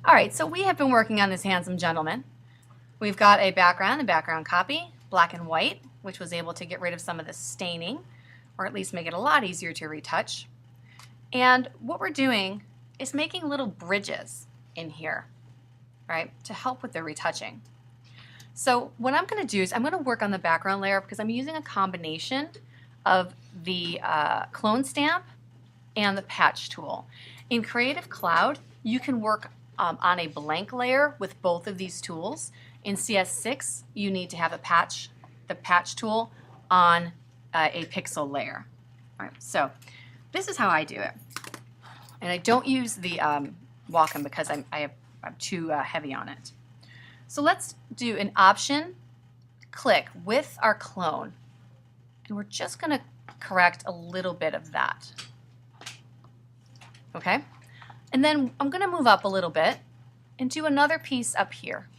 All right, so we have been working on this handsome gentleman. We've got a background copy, black and white, which was able to get rid of some of the staining, or at least make it a lot easier to retouch. And what we're doing is making little bridges in here, right, to help with the retouching. So what I'm going to do is I'm going to work on the background layer because I'm using a combination of the clone stamp and the patch tool. In Creative Cloud, you can work on a blank layer with both of these tools. In CS6, you need to have the patch tool on a pixel layer. All right, so this is how I do it. And I don't use the Wacom because I'm too heavy on it. So let's do an option click with our clone. And we're just going to correct a little bit of that. Okay? And then I'm going to move up a little bit and do another piece up here.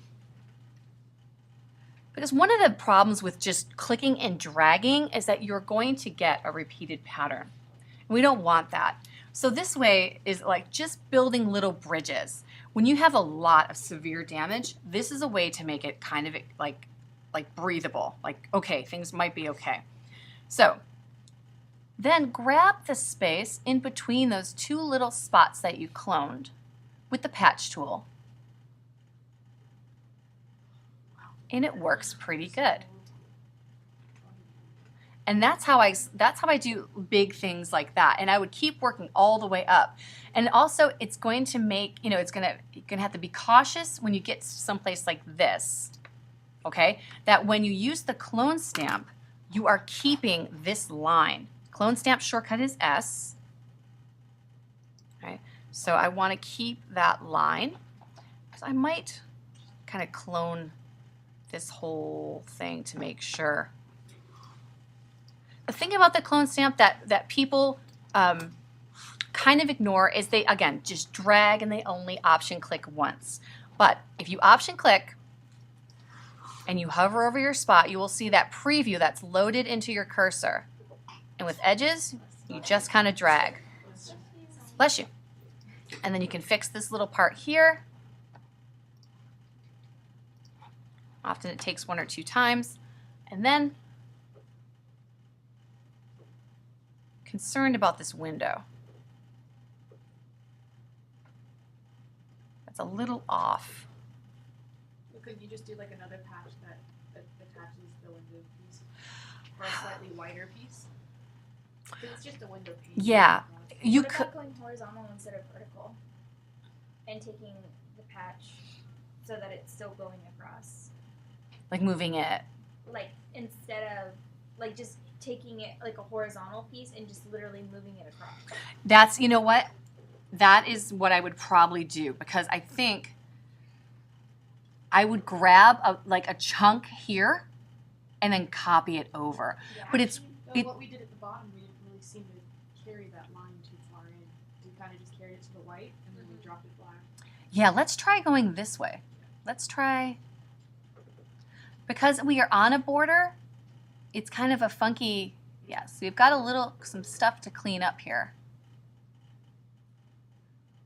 Because one of the problems with just clicking and dragging is that you're going to get a repeated pattern. We don't want that. So this way is like just building little bridges. When you have a lot of severe damage, this is a way to make it kind of like breathable. Like, okay, things might be okay. So then grab the space in between those two little spots that you cloned with the patch tool. And it works pretty good. And that's how I do big things like that. And I would keep working all the way up. And also it's going to make, you're gonna have to be cautious when you get someplace like this, okay? That when you use the clone stamp, you are keeping this line. Clone stamp shortcut is S. Okay, so I want to keep that line. So I might kind of clone this whole thing to make sure. The thing about the clone stamp that people kind of ignore is they, again, just drag and they only option click once. But if you option click and you hover over your spot, you will see that preview that's loaded into your cursor. And with edges, you just kind of drag. Bless you. And then you can fix this little part here. Often it takes 1 or 2 times. And then, concerned about this window. That's a little off. Well, could you just do like another patch that attaches the window piece? Or a slightly wider piece? It's just a window piece. Yeah. You what could about going horizontal instead of vertical? And taking the patch so that it's still going across? like moving it. Like instead of like just taking it like a horizontal piece and just literally moving it across. That's, you know what? That is what I would probably do because I think I would grab like a chunk here and then copy it over. Yeah, but actually, what we did at the bottom, we didn't really seem to carry that line too far in. We kind of just carried it to the white and then we dropped it black. Yeah, let's try going this way. Let's try, because we are on a border, it's kind of a funky, yes, we've got some stuff to clean up here.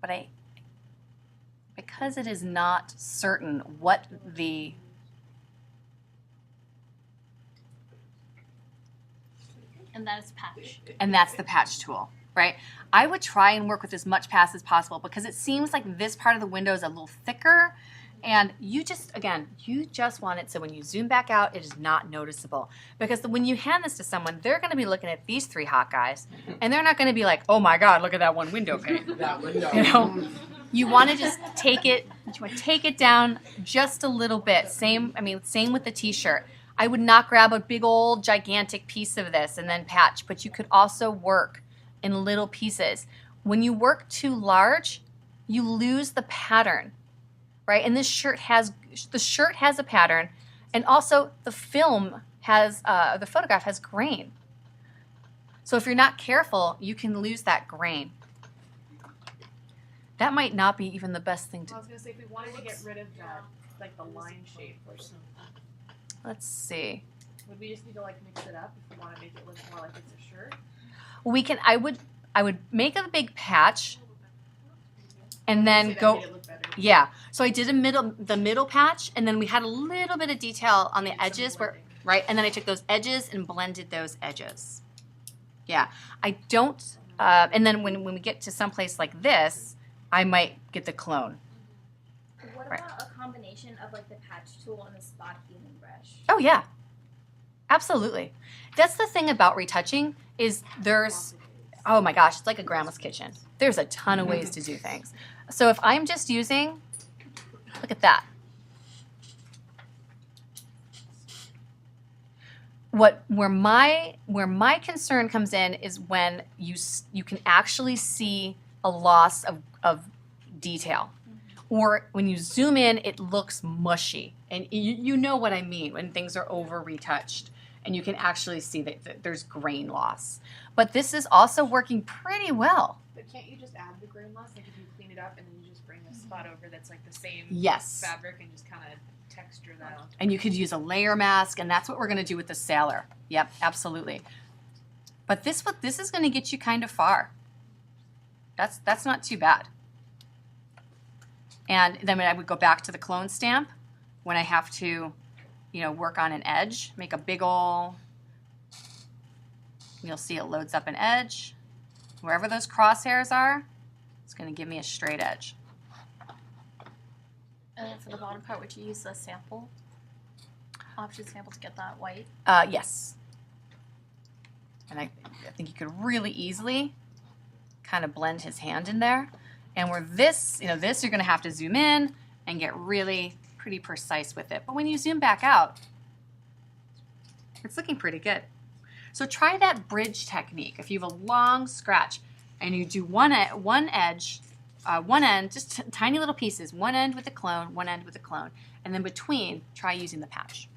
But because it is not certain what the, And that is patch. and that's the patch tool, right? I would try and work with as much pass as possible because it seems like this part of the window is a little thicker, and you just want it so when you zoom back out, it is not noticeable. Because when you hand this to someone, they're going to be looking at these 3 hot guys, and they're not going to be like, oh my God, look at that one window pane. That window. You know, you want to just take it down just a little bit. Same with the t-shirt. I would not grab a big old gigantic piece of this and then patch, but you could also work in little pieces. When you work too large, you lose the pattern, right? And the shirt has a pattern, and also the film has, the photograph has grain. So if you're not careful, you can lose that grain. That might not be even the best thing to. I was gonna say if we wanted to get rid of that, like the line shape or something. Let's see. Would we just need to like mix it up if we want to make it look more like it's a shirt? We can. I would make a big patch, and then See, that go. made it look better. Yeah, so I did the middle patch, and then we had a little bit of detail on the Some edges where, blending. right? And then I took those edges and blended those edges. Yeah, I don't, and then when we get to someplace like this, I might get the clone. What Right. about a combination of like the patch tool and the spot healing brush? Oh yeah, absolutely. That's the thing about retouching is there's, oh my gosh, it's like a grandma's kitchen. There's a ton of ways to do things. So if I'm just using, look at that. Where my concern comes in is when you can actually see a loss of detail, or when you zoom in, it looks mushy, and you know what I mean when things are over retouched, and you can actually see that there's grain loss. But this is also working pretty well. But can't you just add the grain loss? Like if you clean it up and then you just bring a spot over that's like the same Yes. fabric and just kind of texture that on. And you could use a layer mask, and that's what we're going to do with the sailor. Yep, absolutely. But this is going to get you kind of far. That's not too bad. And then when I would go back to the clone stamp, when I have to, work on an edge, make a big ol', you'll see it loads up an edge. Wherever those crosshairs are, it's going to give me a straight edge. And then for the bottom part, would you use the sample? Option sample to get that white? Yes. And I think you could really easily kind of blend his hand in there. And where this you're going to have to zoom in and get really pretty precise with it. But when you zoom back out, it's looking pretty good. So try that bridge technique. If you have a long scratch and you do one edge, one end, just tiny little pieces, one end with the clone, one end with the clone, and then between, try using the patch.